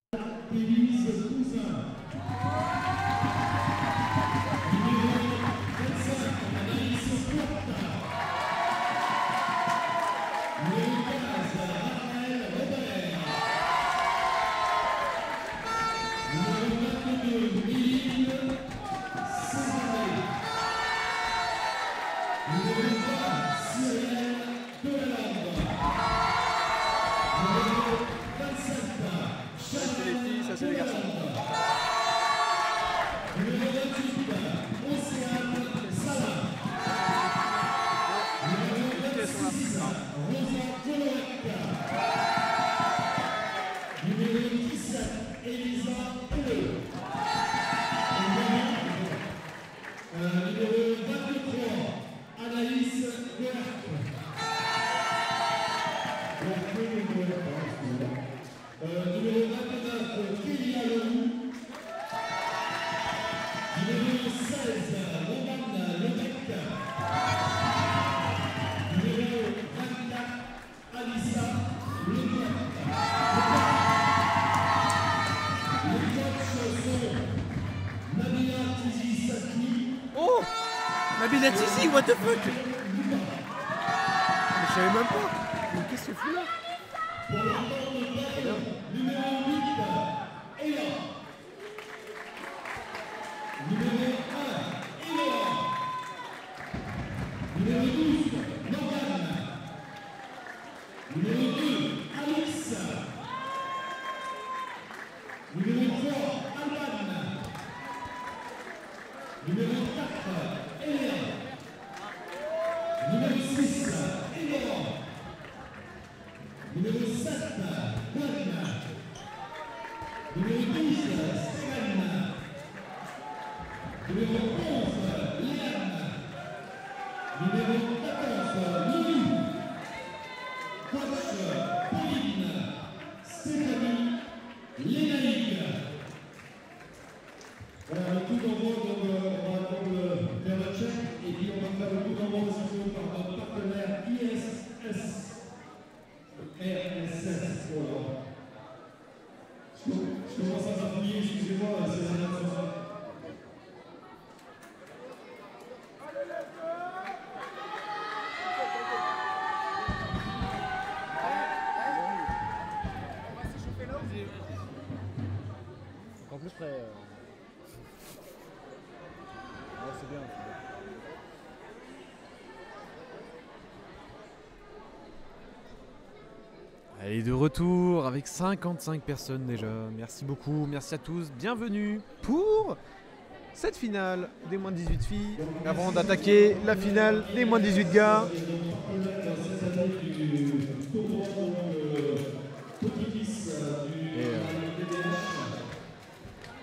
Oh, Nabila Tizi, what the fuck? Mais je savais même pas. Mais qu'est-ce que c'est fou là? En plus près. Ouais, c'est bien. Allez, de retour avec 55 personnes déjà. Merci beaucoup, merci à tous. Bienvenue pour cette finale des moins de 18 filles. Avant d'attaquer la finale des moins de 18 gars.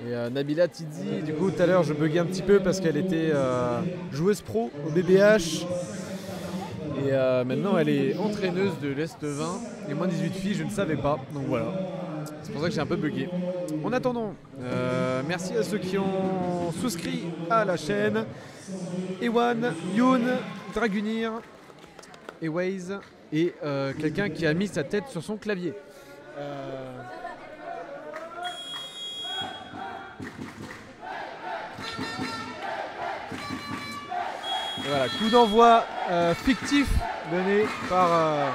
Et Nabila Tizi, du coup tout à l'heure je buguais un petit peu parce qu'elle était joueuse pro au BBH. Et maintenant elle est entraîneuse de l'Est 20. Les moins de 18 filles, je ne savais pas. Donc voilà. C'est pour ça que j'ai un peu bugué. En attendant, merci à ceux qui ont souscrit à la chaîne. Ewan, Youn, Dragunir, Eways et quelqu'un qui a mis sa tête sur son clavier. Et voilà, coup d'envoi fictif donné par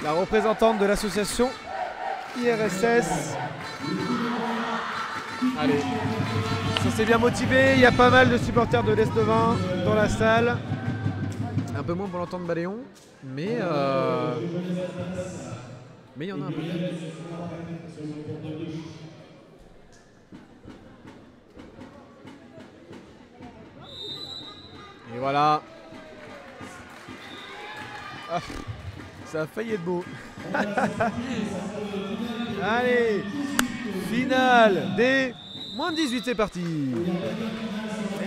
la représentante de l'association IRSS. Allez, ça s'est bien motivé, il y a pas mal de supporters de l'Est 20 dans la salle. Un peu moins pour l'entendre Baléon, mais il y en a un peu. Et voilà. Ah, ça a failli être beau. Allez, finale des moins de 18, c'est parti.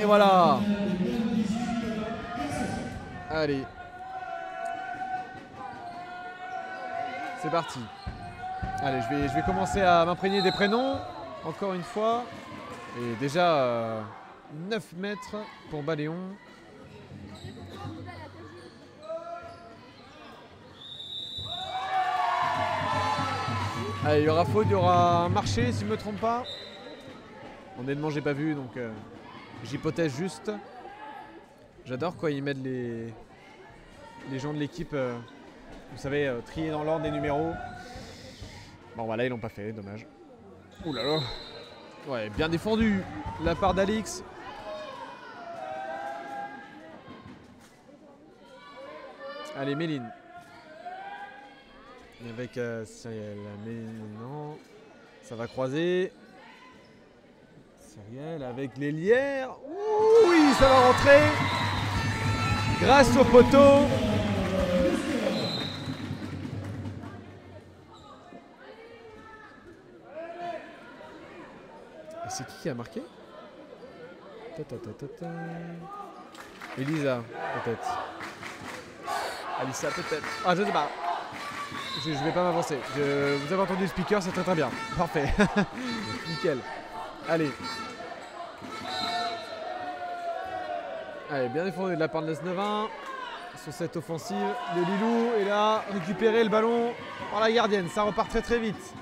Et voilà. Allez. C'est parti. Allez, je vais commencer à m'imprégner des prénoms, encore une fois. Et déjà, 9 mètres pour Baléon. Allez, il y aura faute, il y aura un marché si je ne me trompe pas. Honnêtement, j'ai pas vu, donc j'hypothèse juste. J'adore quand ils mettent les gens de l'équipe, vous savez, triés dans l'ordre des numéros. Bon voilà, ils l'ont pas fait, dommage. Ouh là là. Ouais, bien défendu de la part d'Alix. Allez, Méline. Avec Cyriel. Méline, non. Ça va croiser. Cyriel avec l'Hélière. Oui, ça va rentrer. Grâce au poteau. C'est qui a marqué? Elisa, peut-être. Alissa, peut-être. Ah, je sais pas. Je vais pas m'avancer. Vous avez entendu le speaker, c'est très très bien. Parfait. Nickel. Allez. Allez, bien défendu de la part de Nesnevin. Sur cette offensive de Lilou. Et là, récupérer le ballon par la gardienne. Ça repart très très vite.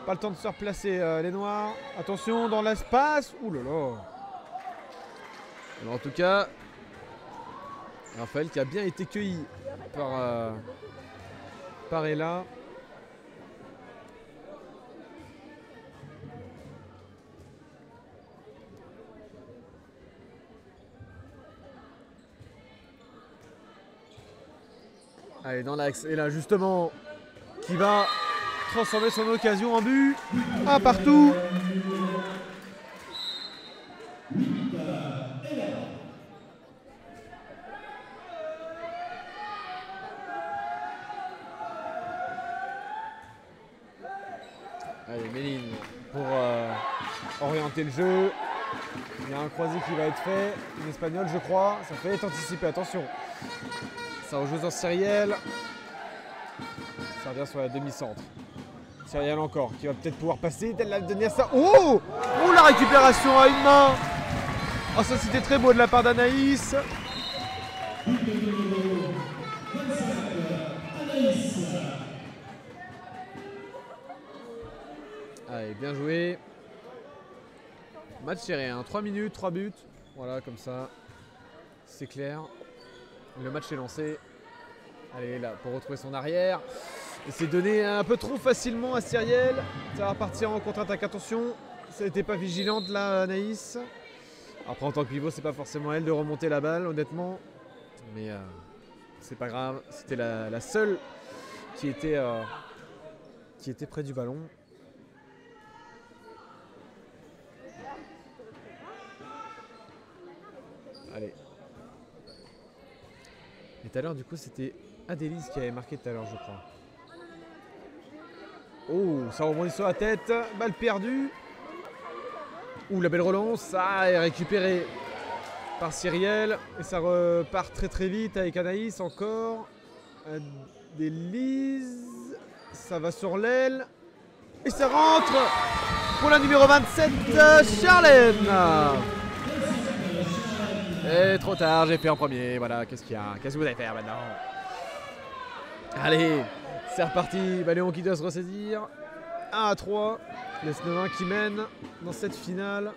Pas le temps de se replacer les Noirs. Attention dans l'espace. Ouh là là. Alors, en tout cas, Raphaël qui a bien été cueilli par Ella. Allez, dans l'axe. Et là, justement, qui va transformer son occasion en but. Un partout. Allez, Méline pour orienter le jeu. Il y a un croisé qui va être fait. Une espagnole, je crois. Ça peut être anticipé. Attention. Ça rejoue dans Cyriel. Ça revient sur la demi-centre. Cyriel encore, qui va peut-être pouvoir passer. Elle va donner ça. Oh! Oh, la récupération à une main! Oh, ça c'était très beau de la part d'Anaïs. Allez, bien joué. Match serré, hein. 3 minutes, 3 buts. Voilà, comme ça. C'est clair. Le match est lancé. Allez, là, pour retrouver son arrière. Et c'est donné un peu trop facilement à Cyriel. Ça va partir en contre-attaque. Attention, ça n'était pas vigilante là, Anaïs. Après, en tant que pivot, c'est pas forcément elle de remonter la balle, honnêtement. Mais c'est pas grave. C'était la seule qui était près du ballon. Allez. Et tout à l'heure, du coup, c'était Adélise qui avait marqué tout à l'heure, je crois. Oh, ça rebondit sur la tête. Balle perdue. Ouh, la belle relance. Ça est récupéré par Cyriel. Et ça repart très très vite avec Anaïs encore. Adélise. Ça va sur l'aile. Et ça rentre pour la numéro 27, Charlène. Et trop tard, j'ai fait en premier. Voilà, qu'est-ce qu'il y a? Qu'est-ce que vous allez faire maintenant? Allez, c'est reparti. Léon qui doit se ressaisir. 1-3. Nesnevin qui mène dans cette finale.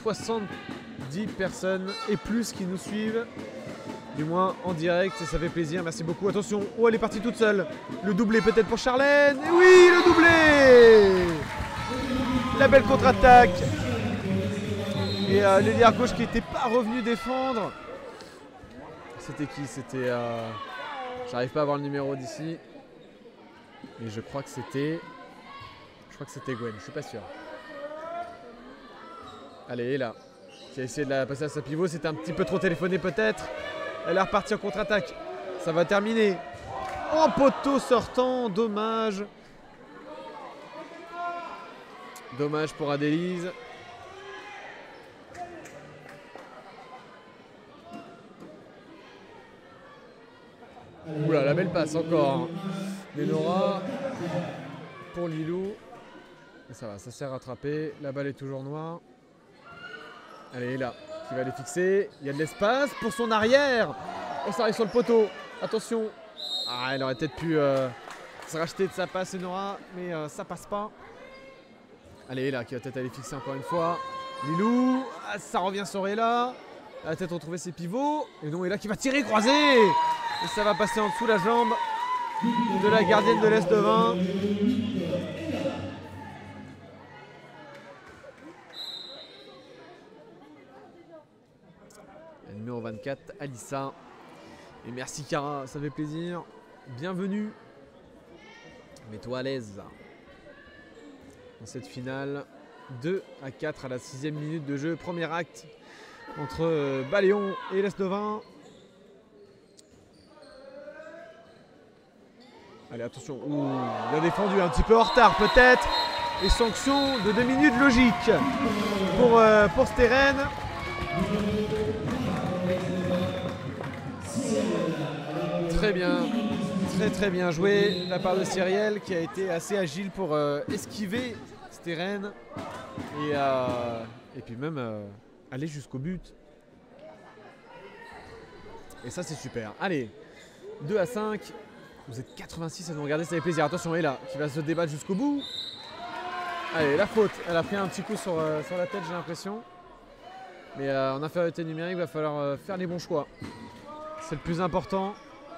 70 personnes et plus qui nous suivent. Du moins en direct, et ça fait plaisir. Merci beaucoup. Attention, oh, elle est partie toute seule. Le doublé peut-être pour Charlène. Et oui, le doublé. La belle contre-attaque. Et l'ailière gauche qui n'était pas revenu défendre. C'était qui? C'était... J'arrive pas à voir le numéro d'ici. Mais je crois que c'était... Gwen, je suis pas sûr. Allez, là. Qui a essayé de la passer à sa pivot. C'était un petit peu trop téléphoné peut-être. Elle est repartie en contre-attaque. Ça va terminer. Oh, poteau sortant. Dommage. Dommage pour Adélise. Oula, la belle passe encore. Lénora pour Lilou. Et ça va, ça s'est rattrapé. La balle est toujours noire. Allez, là, qui va les fixer. Il y a de l'espace pour son arrière. Oh, ça arrive sur le poteau. Attention, Ah, elle aurait peut-être pu se racheter de sa passe, Nora, mais ça passe pas. Allez, là, qui va peut-être aller fixer encore une fois. Lilou, ah, ça revient sur Ella. Elle va peut-être retrouver ses pivots. Et non, Ella qui va tirer, croiser. Et ça va passer en dessous la jambe de la gardienne de l'Est 20. La numéro 24, Alissa. Et merci Cara, ça fait plaisir. Bienvenue. Mets-toi à l'aise dans cette finale. 2-4 à la 6e minute de jeu. Premier acte entre Baléon et l'Est 20. Allez, attention. Ouh, bien défendu, un petit peu en retard peut-être. Et sanction de 2 minutes logique pour Steren. Très bien. Très bien joué de la part de Cyrielle qui a été assez agile pour esquiver Steren et puis même aller jusqu'au but. Et ça c'est super. Allez, 2-5. Vous êtes 86 à nous regarder, ça fait plaisir. Attention, Ella qui va se débattre jusqu'au bout. Allez, la faute. Elle a pris un petit coup sur la tête, j'ai l'impression. Mais en infériorité numérique, il va falloir faire les bons choix. C'est le plus important.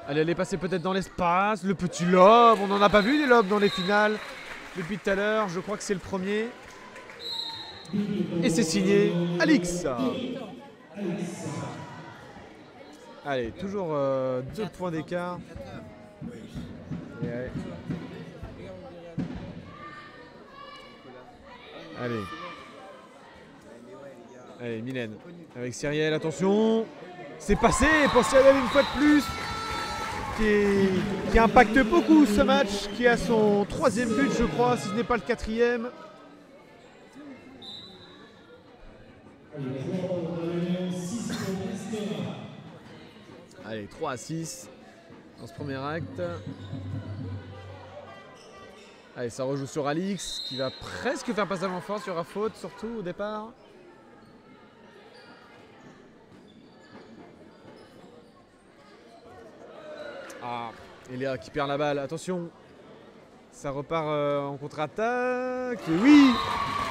Allez, elle est passée peut-être dans l'espace. Le petit lob, on n'en a pas vu des lobes dans les finales depuis tout à l'heure. Je crois que c'est le premier. Et c'est signé Alix. Allez, toujours 2 points d'écart. Allez, Mylène avec Cyrielle, attention. C'est passé pour Cyrielle une fois de plus. Qui impacte beaucoup ce match, qui a son 3e but je crois, si ce n'est pas le 4e. Allez, 3-6 dans ce premier acte. Allez, ça rejoue sur Alix qui va presque faire passage en force, il y aura faute surtout au départ. Ah, Eléa qui perd la balle, attention. Ça repart en contre-attaque. Et oui,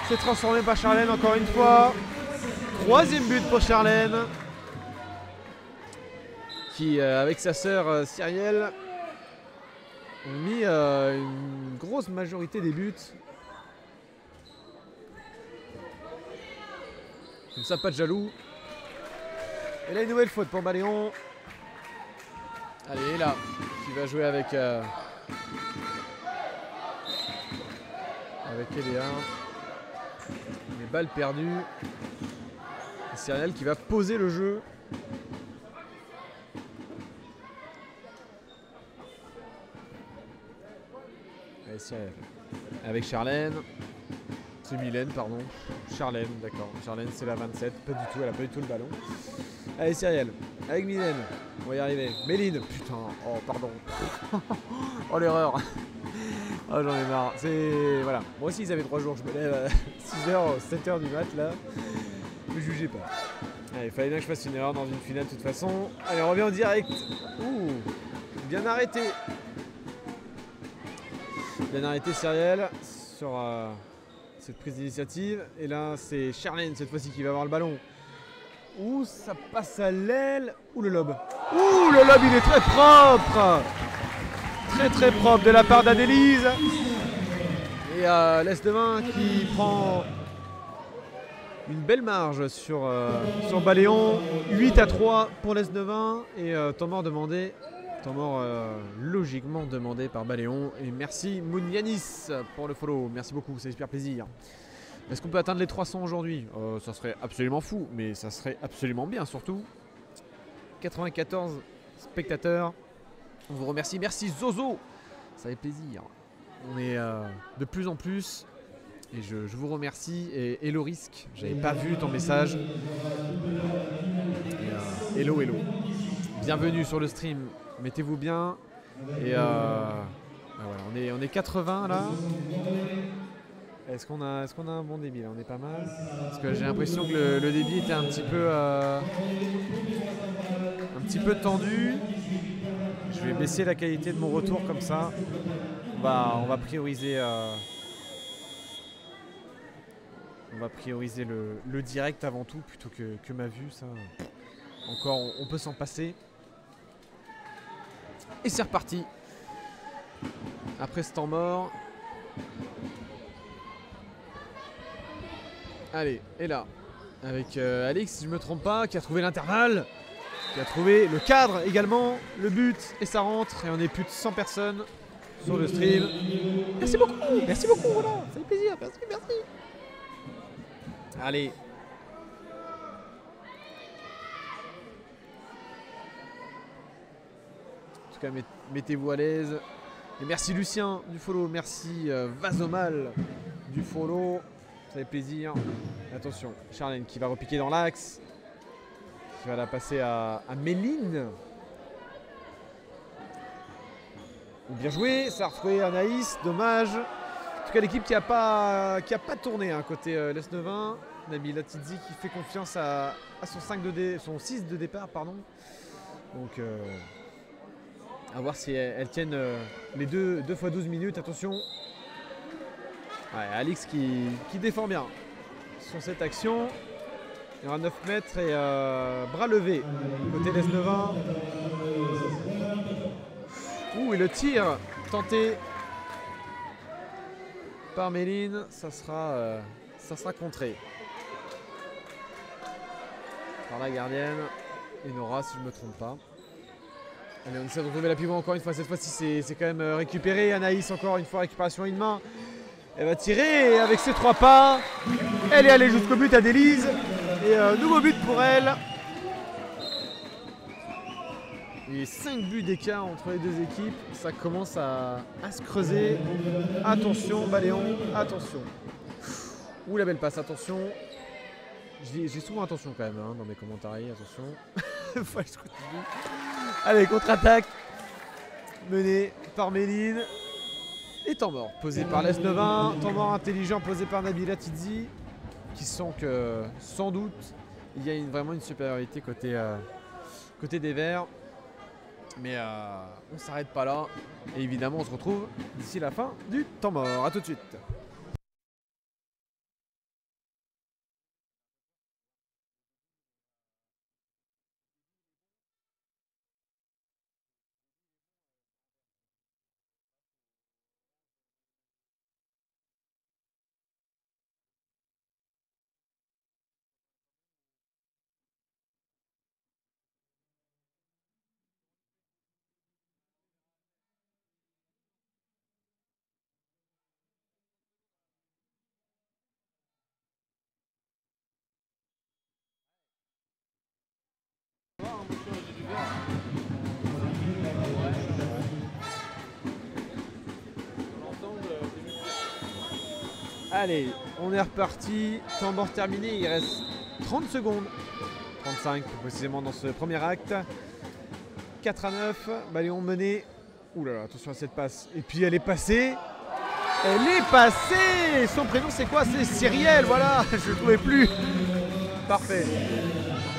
c'est transformé par Charlène encore une fois. 3e but pour Charlène. Qui, avec sa sœur Cyrielle, ont mis une grosse majorité des buts. Comme ça, pas de jaloux. Et là, une nouvelle faute pour Baléon. Allez, là, qui va jouer avec Eléa. Les balles perdues. Et Cyrielle qui va poser le jeu. Allez, Cyrielle. Avec Charlène. C'est Mylène, pardon. Charlène, d'accord. Charlène, c'est la 27. Pas du tout, elle a pas du tout le ballon. Allez, Cyrielle. Avec Mylène. On va y arriver. Méline. Putain. Oh, pardon. Oh, l'erreur. Oh, j'en ai marre. C'est... Voilà. Moi aussi, ils avaient 3 jours. Je me lève à 6h, 7h du mat, là. Ne jugez pas. Allez, il fallait bien que je fasse une erreur dans une finale, de toute façon. Allez, on revient en direct. Ouh. Bien arrêté. Bien arrêté, Cyrielle, sur cette prise d'initiative. Et là, c'est Charlène, cette fois-ci, qui va avoir le ballon. Ouh, ça passe à l'aile. Ouh, le lob. Ouh, le lob, il est très propre. Très propre de la part d'Adélise. Et l'Est 20 qui prend une belle marge sur Baléon. 8-3 pour l'Est 20. Et temps mort demandé. Temps mort logiquement demandé par Baléon. Et merci Mounianis pour le follow. Merci beaucoup, ça fait super plaisir. Est-ce qu'on peut atteindre les 300 aujourd'hui? Ça serait absolument fou, mais ça serait absolument bien surtout. 94 spectateurs. On vous remercie. Merci Zozo. Ça fait plaisir. On est de plus en plus. Et je vous remercie. Et hello Risque. J'avais pas vu ton message. Et, hello. Bienvenue sur le stream. Mettez-vous bien. Et voilà, on est 80 là. Est-ce qu'on a un bon débit là? On est pas mal. Parce que j'ai l'impression que le débit était un petit peu tendu. Je Je vais baisser la qualité de mon retour comme ça. On va prioriser, le direct avant tout plutôt que ma vue. Ça. Encore, on peut s'en passer. Et c'est reparti. Après ce temps mort. Allez, et là, avec Alix, si je me trompe pas, qui a trouvé l'intervalle, qui a trouvé le cadre également, le but, et ça rentre, et on est plus de 100 personnes sur le stream. Merci beaucoup, voilà, ça fait plaisir, merci. Allez. En tout cas, mettez-vous à l'aise. Et merci Lucien du follow, merci Vasomal du follow, ça fait plaisir. Attention, Charlène qui va repiquer dans l'axe, qui va la passer à Méline. Bien joué, ça a retrouvé Anaïs, dommage. En tout cas, l'équipe qui a pas tourné hein, côté l'Esnevin. Nabila Tidzi qui fait confiance à son 6 de départ, pardon. Donc, à voir si elles tiennent les 2 fois 12 minutes. Attention. Ouais, Alix qui défend bien sur cette action. Il y aura 9 mètres et bras levé côté l'Esnevin. Ouh, et le tir tenté par Méline, ça sera contré par la gardienne et Nora si je ne me trompe pas. Allez, on essaie de retrouver la pivot encore une fois, cette fois-ci c'est quand même récupéré. Anaïs encore une fois, récupération à une main. Elle va tirer avec ses 3 pas. Elle est allée jusqu'au but à Délise. Et nouveau but pour elle. Et 5 buts d'écart entre les deux équipes. Ça commence à se creuser. Attention, Baléon, attention. Ouh, la belle passe, attention. J'ai souvent attention quand même hein, dans mes commentaires, attention. Faut aller jusqu'au bout. Allez, contre-attaque. Menée par Méline. Et temps mort, posé par l'Esnevin. Temps mort intelligent posé par Nabila Tidzi. Qui sent que, sans doute, il y a vraiment une supériorité côté des Verts. Mais on ne s'arrête pas là. Et évidemment, on se retrouve d'ici la fin du temps mort. A tout de suite. Allez, on est reparti. Temps mort terminé. Il reste 30 secondes. 35 plus précisément dans ce premier acte. 4-9. Baléon mené. Ouh là là, attention à cette passe. Et puis elle est passée. Elle est passée. Son prénom c'est quoi? C'est Cyrielle, voilà. Je ne trouvais plus. Parfait.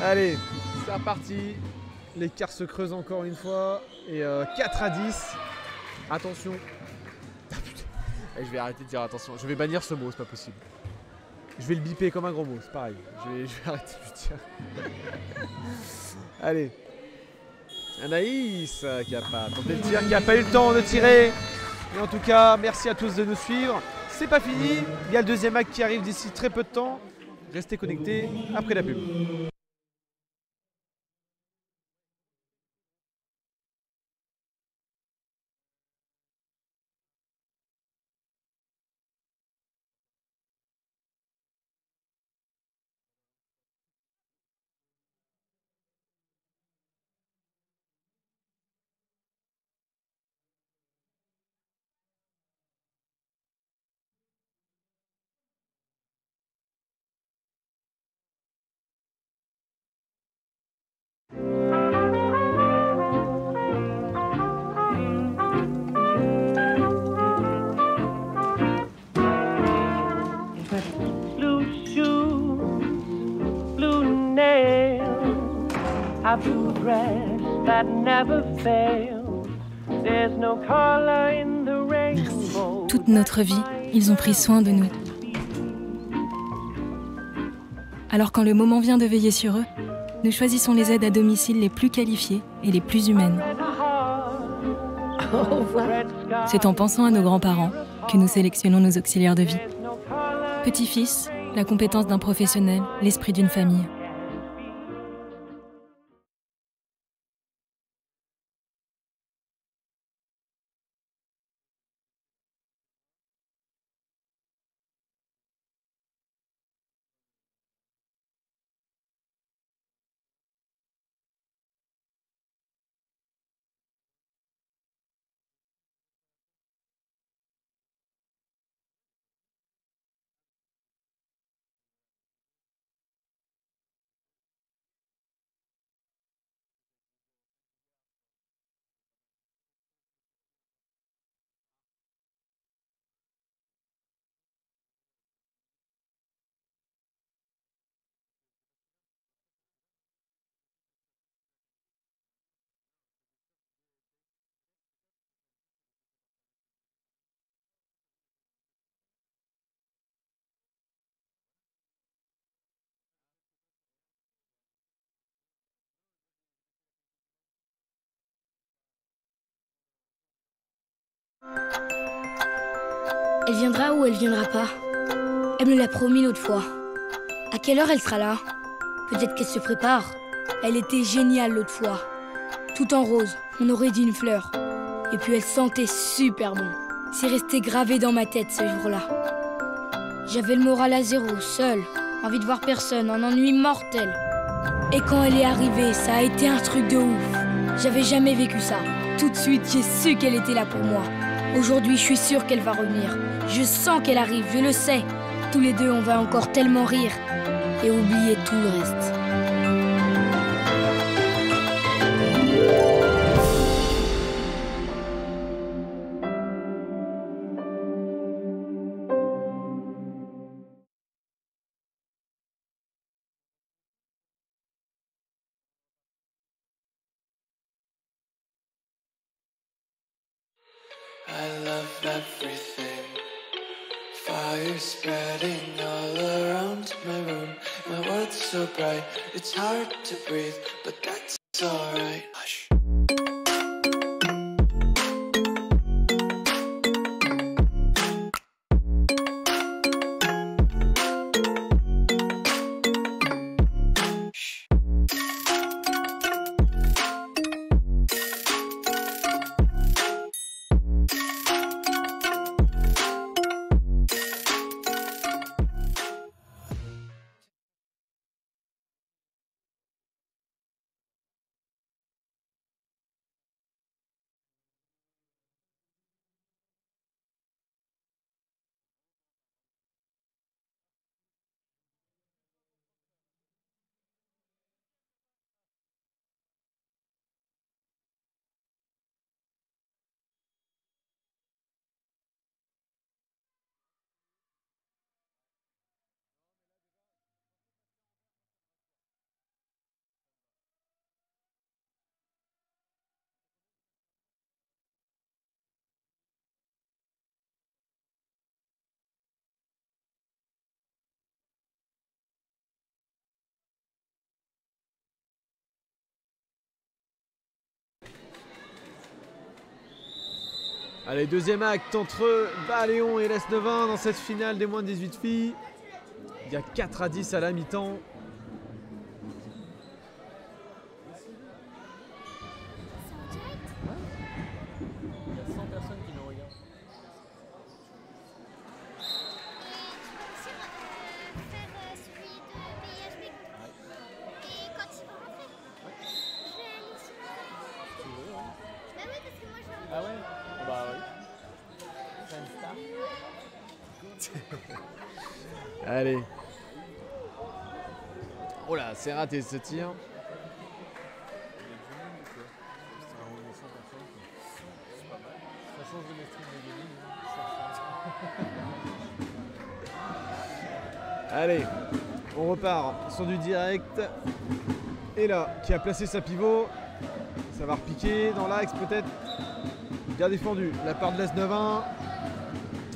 Allez, c'est reparti. L'écart se creuse encore une fois. Et 4-10. Attention. Et je vais arrêter de dire attention. Je vais bannir ce mot, c'est pas possible. Je vais le biper comme un gros mot, c'est pareil. Je vais arrêter de le dire. Allez. Anaïs qui a pas tenté le tir, qui a pas eu le temps de tirer. Et en tout cas, merci à tous de nous suivre. C'est pas fini. Il y a le deuxième acte qui arrive d'ici très peu de temps. Restez connectés après la pub. Blue dress that never fails, Merci. Toute notre vie, ils ont pris soin de nous. Alors quand le moment vient de veiller sur eux, nous choisissons les aides à domicile les plus qualifiées et les plus humaines. Au revoir. C'est en pensant à nos grands-parents que nous sélectionnons nos auxiliaires de vie. Petit-fils, la compétence d'un professionnel, l'esprit d'une famille. Elle viendra ou elle viendra pas? Elle me l'a promis l'autre fois. À quelle heure elle sera là? Peut-être qu'elle se prépare. Elle était géniale l'autre fois. Tout en rose, on aurait dit une fleur. Et puis elle sentait super bon. C'est resté gravé dans ma tête ce jour-là. J'avais le moral à zéro, seul, envie de voir personne, un ennui mortel. Et quand elle est arrivée, ça a été un truc de ouf. J'avais jamais vécu ça. Tout de suite, j'ai su qu'elle était là pour moi. Aujourd'hui, je suis sûre qu'elle va revenir. Je sens qu'elle arrive, je le sais. Tous les deux, on va encore tellement rire et oublier tout le reste. I love everything. Fire spreading all around my room. My world's so bright, it's hard to breathe, but that's alright. Hush. Allez, deuxième acte entre Bas-Léon et l'Est-Neuvin dans cette finale des moins de 18 filles. Il y a 4-10 à la mi-temps. Il y a 100 personnes qui nous regardent. Ah ouais? Bah oui. C'est une star. Allez. Oh là, c'est raté ce tir. Ça change de mes streams de gaming. Allez, on repart sur du direct. Et là, qui a placé sa pivot. Ça va repiquer dans l'axe peut-être. Bien défendu, la part de l'S9-1.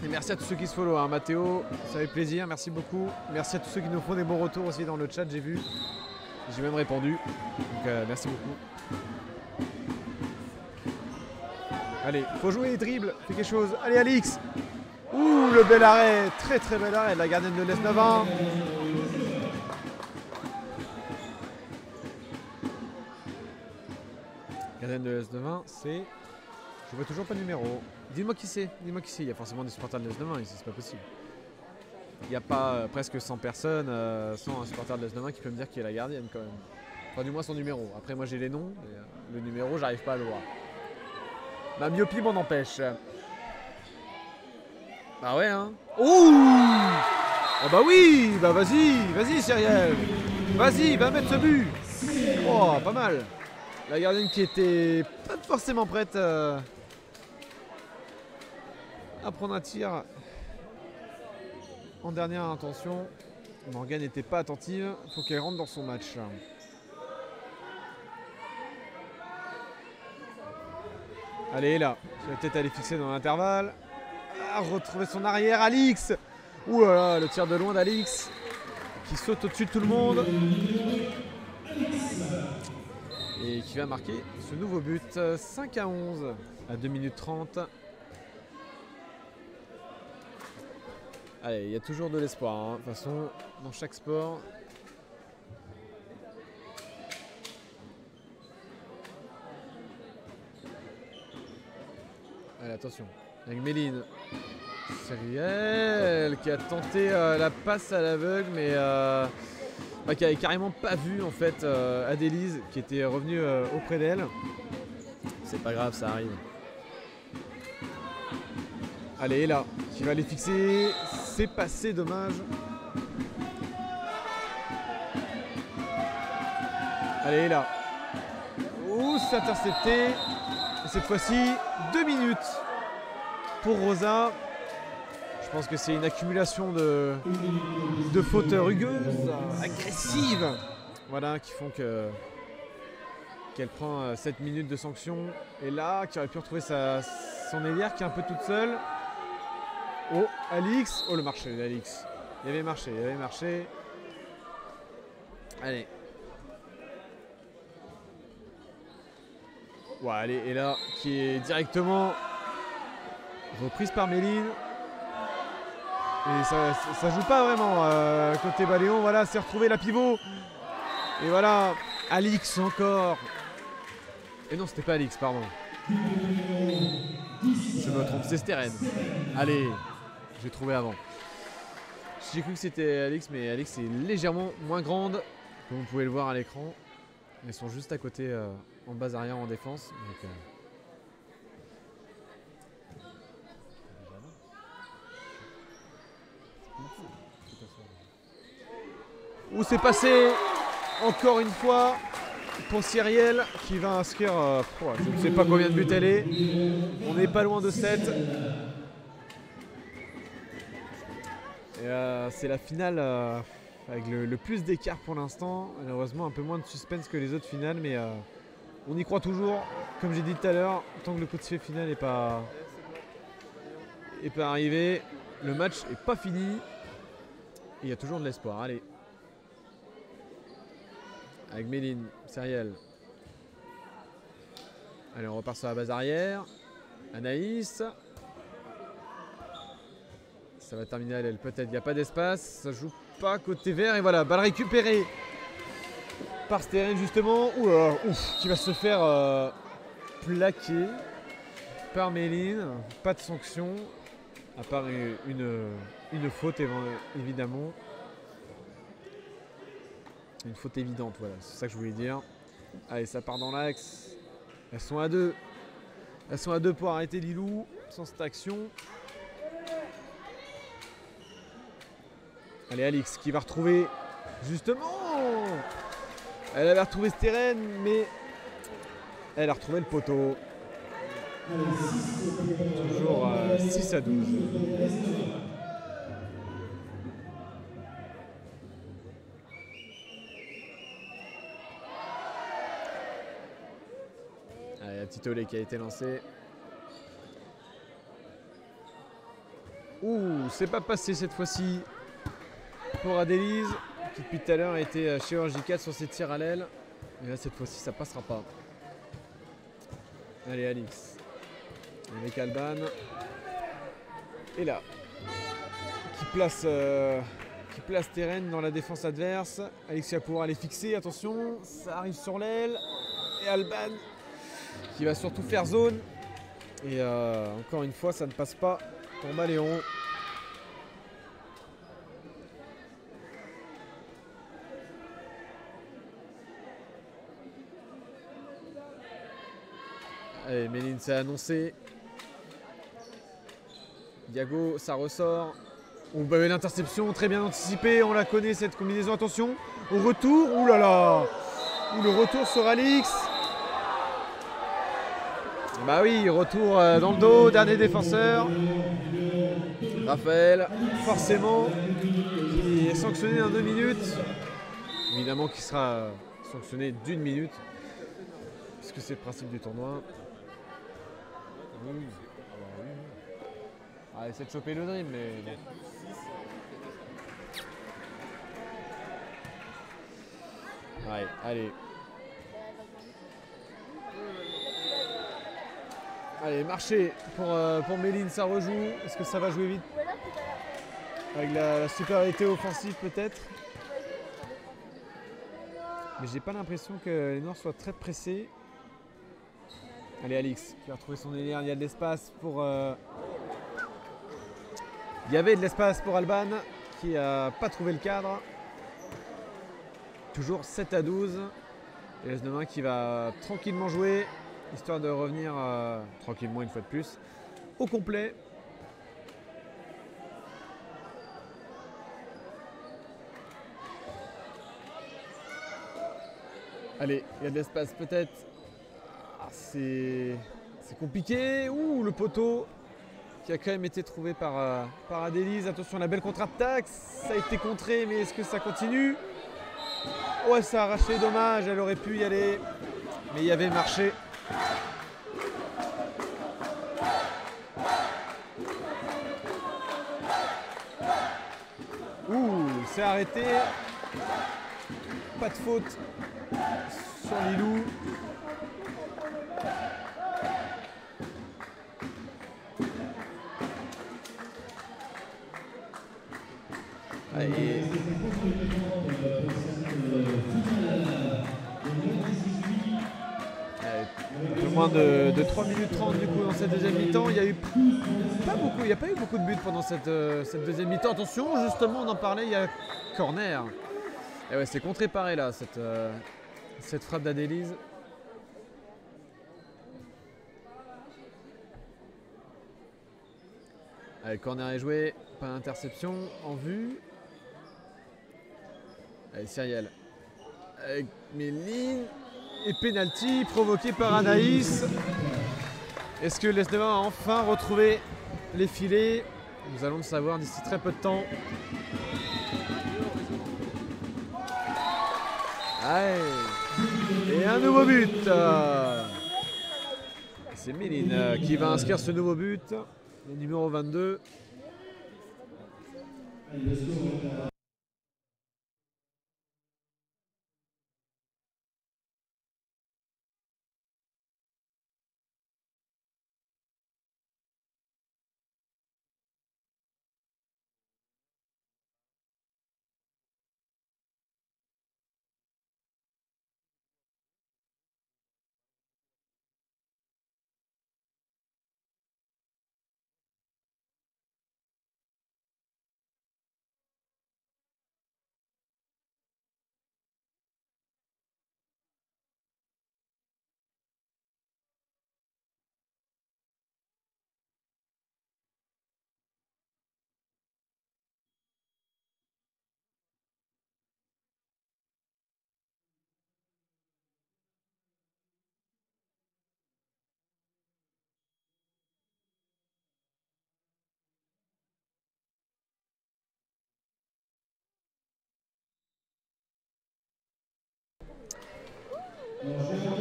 Et merci à tous ceux qui se follow, hein. Mathéo, ça fait plaisir, merci beaucoup. Merci à tous ceux qui nous font des bons retours aussi dans le chat, j'ai vu. J'ai même répondu, donc merci beaucoup. Allez, faut jouer, dribble, fais quelque chose. Allez Alix. Ouh, le bel arrêt, très très bel arrêt de la gardienne de l'S9-1. Gardienne de l'S9-1, c'est... Je vois toujours pas le numéro. Dis-moi qui c'est, dis-moi qui c'est. Il y a forcément des supporters de l'S9-1 ici, c'est pas possible. Il n'y a pas presque 100 personnes sans un supporter de l'S9-1 qui peut me dire qui est la gardienne quand même. Enfin du moins son numéro. Après moi j'ai les noms, mais le numéro j'arrive pas à le voir. Ma myopie m'en empêche. Bah ouais hein. Ouh. Oh bah oui. Bah vas-y, vas-y Cyrielle. Vas-y, va mettre ce but. Oh pas mal. La gardienne qui était pas forcément prête à prendre un tir en dernière intention. Morgane n'était pas attentive. Il faut qu'elle rentre dans son match. Allez là. Je vais peut-être aller fixer dans l'intervalle. Ah, retrouver son arrière, Alix. Ouh là là, le tir de loin d'Alix qui saute au-dessus de tout le monde et qui va marquer ce nouveau but. 5-11 à 2 minutes 30. Allez, il y a toujours de l'espoir, hein. De toute façon, dans chaque sport. Allez, attention. Avec Méline. Cyrielle qui a tenté la passe à l'aveugle, mais qui avait carrément pas vu en fait Adélise qui était revenue auprès d'elle. C'est pas grave, ça arrive. Allez, là, qui va les fixer. C'est passé, dommage. Allez, là. Ouh, c'est intercepté. Et cette fois-ci, 2 minutes pour Rosa. Je pense que c'est une accumulation de fautes rugueuses, agressives. Voilà, qui font qu'elle prend 7 minutes de sanction. Et là, qui aurait pu retrouver son ailière qui est un peu toute seule. Oh, Alix. Oh, le marché d'Alix. Il avait marché, il avait marché. Allez. Ouais, allez, et là, qui est directement reprise par Méline. Et ça joue pas vraiment côté Baléon. Voilà, c'est retrouvé la pivot. Et voilà, Alix encore. Et non, c'était pas Alix, pardon. Je me trompe, c'est Steren. Allez, j'ai trouvé avant. J'ai cru que c'était Alix, mais Alix est légèrement moins grande, comme vous pouvez le voir à l'écran. Elles sont juste à côté, en base arrière, en défense. Donc, où c'est passé encore une fois pour Cyrielle qui va inscrire, je ne sais pas combien de buts elle est. On n'est pas loin de 7. C'est la finale avec le plus d'écart pour l'instant. Malheureusement un peu moins de suspense que les autres finales, mais on y croit toujours. Comme j'ai dit tout à l'heure, tant que le coup de sifflet final n'est pas arrivé, le match n'est pas fini. Il y a toujours de l'espoir. Allez. Avec Méline, Cyrielle. Allez, on repart sur la base arrière. Anaïs. Ça va terminer à l'aile, peut-être. Il n'y a pas d'espace. Ça joue pas côté vert. Et voilà, balle récupérée par Steren, justement. Ouf, qui va se faire plaquer par Méline. Pas de sanction. À part une faute, évidemment. Une faute évidente, voilà, c'est ça que je voulais dire. Allez, ça part dans l'axe. Elles sont à 2. Elles sont à 2 pour arrêter Lilou sans cette action. Allez, Alix qui va retrouver justement. Elle avait retrouvé Steren, mais elle a retrouvé le poteau. Toujours 6 à 12. Allez, la petite olé qui a été lancée. c'est pas passé cette fois-ci pour Adélise, qui depuis tout à l'heure a été chirurgicale sur ses tirs à l'aile. Et là, cette fois-ci, ça passera pas. Allez, Alix. Avec Alban. Et là, qui place Terren dans la défense adverse. Alix va pouvoir les fixer. Attention, ça arrive sur l'aile. Et Alban qui va surtout faire zone. Et encore une fois, ça ne passe pas pour Maléon. Allez, Méline s'est annoncé. Diago, ça ressort. On va l'interception très bien anticipée. On la connaît cette combinaison. Attention, au retour. Ouh là là. Le retour sur Alix. Bah oui, retour dans le dos, dernier défenseur. Raphaël, forcément, qui est sanctionné dans 2 minutes. Évidemment qu'il sera sanctionné d'1 minute, puisque c'est le principe du tournoi. Oui. Ah, essaie de choper le dream, mais bon. Ouais, allez. Allez, marché pour Méline, ça rejoue. Est-ce que ça va jouer vite? Avec la supériorité offensive peut-être. Mais j'ai pas l'impression que les Noirs soient très pressés. Allez, Alix qui va retrouver son délire. Il y a de l'espace pour... Il y avait de l'espace pour Alban qui n'a pas trouvé le cadre. Toujours 7-12. Et l'S9 qui va tranquillement jouer, histoire de revenir tranquillement une fois de plus au complet. Allez, il y a de l'espace peut-être. Ah, c'est compliqué. Ouh, le poteau qui a quand même été trouvé par Adélise. Attention, la belle contre-attaque. Ça a été contré, mais est-ce que ça continue? Ouais, ça a arraché, dommage. Elle aurait pu y aller, mais il y avait marché. Ouh, c'est arrêté. Pas de faute sur Lilou. Allez. Un peu moins de 3 minutes 30 du coup dans cette deuxième mi-temps. Il n'y a pas eu beaucoup de buts pendant cette deuxième mi-temps. Attention, justement on en parlait, il y a corner. Et ouais, c'est contré-paré là, cette frappe d'Adélise. Allez, le corner est joué, pas d'interception en vue. Allez, Cyriel avec Méline. Et penalty provoqué par Anaïs. Est-ce que l'S9 a enfin retrouvé les filets? Nous allons le savoir d'ici très peu de temps. Allez. Et un nouveau but. C'est Méline qui va inscrire ce nouveau but. Le numéro 22.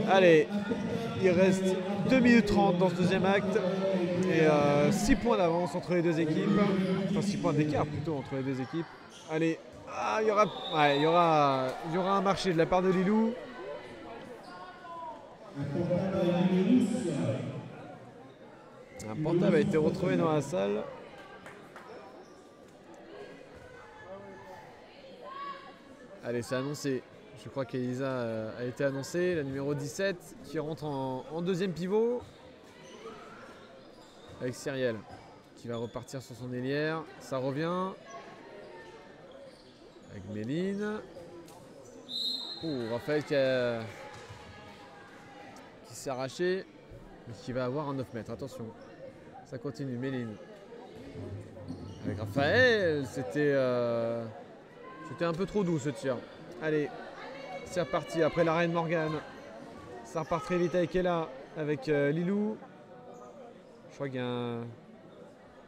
Allez, il reste 2 minutes 30 dans ce deuxième acte. Et 6 points d'avance entre les deux équipes. Enfin 6 points d'écart plutôt entre les deux équipes. Allez, il y aura un marché de la part de Lilou. Un portable a été retrouvé dans la salle. Allez, c'est annoncé. Je crois qu'Elisa a été annoncée, la numéro 17 qui rentre en deuxième pivot. Avec Cyrielle qui va repartir sur son ailière. Ça revient. Avec Méline. Raphaël qui s'est arraché. Mais qui va avoir un 9 mètres. Attention. Ça continue. Méline. Avec Raphaël. C'était un peu trop doux ce tir. Allez. C'est reparti. Après l'arrêt de Morgane. Ça repart très vite avec Ella. Avec Lilou. Je crois qu'il y a un...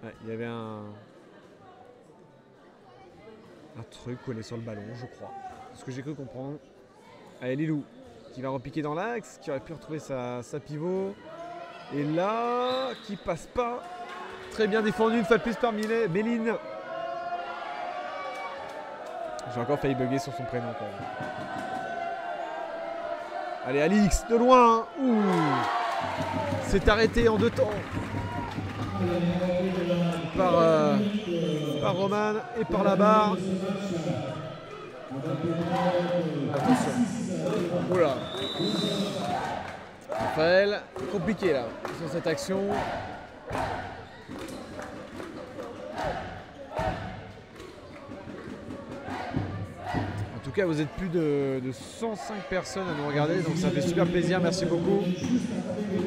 Ouais, il y avait un truc collé sur le ballon, je crois. C'est ce que j'ai cru comprendre. Allez, Lilou qui va repiquer dans l'axe, qui aurait pu retrouver sa pivot. Et là, qui passe pas. Très bien défendu une fois de plus par Méline. J'ai encore failli bugger sur son prénom quand même. Allez, Alix, de loin. Ouh. C'est arrêté en 2 temps. Par Roman et par la barre. Attention. Oula. Raphaël, compliqué là sur cette action. En tout cas, vous êtes plus de 105 personnes à nous regarder, donc ça fait super plaisir. Merci beaucoup.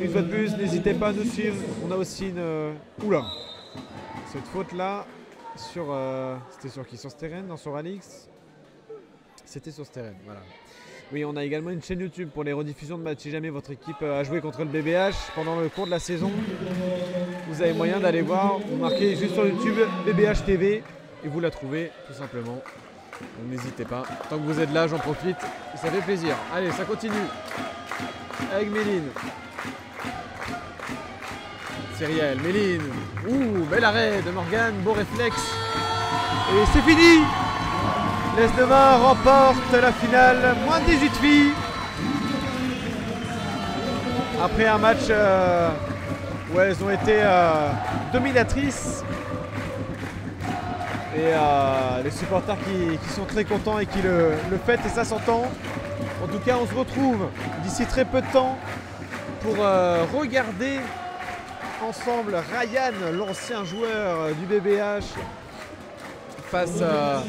Une fois de plus, n'hésitez pas à nous suivre. On a aussi une... Oula. Cette faute-là, sur... C'était sur qui? Sur Steren? Non, sur Alix? C'était sur Steren, voilà. Oui, on a également une chaîne YouTube pour les rediffusions de matchs. Si jamais votre équipe a joué contre le BBH pendant le cours de la saison, vous avez moyen d'aller voir. Vous marquez juste sur YouTube BBH TV et vous la trouvez tout simplement. Donc n'hésitez pas. Tant que vous êtes là, j'en profite. Ça fait plaisir. Allez, ça continue. Avec Méline. Cyrielle, Méline. Ouh, bel arrêt de Morgane. Beau réflexe. Et c'est fini. L'Es-de-Main remporte la finale. Moins de 18 filles. Après un match où elles ont été dominatrices. Et les supporters qui sont très contents et qui le fêtent, et ça s'entend. En tout cas, on se retrouve d'ici très peu de temps pour regarder ensemble Ryan, l'ancien joueur du BBH, face à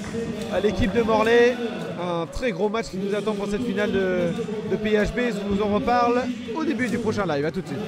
l'équipe de Morlaix. Un très gros match qui nous attend pour cette finale de PHB. Je vous en reparle au début du prochain live. A tout de suite.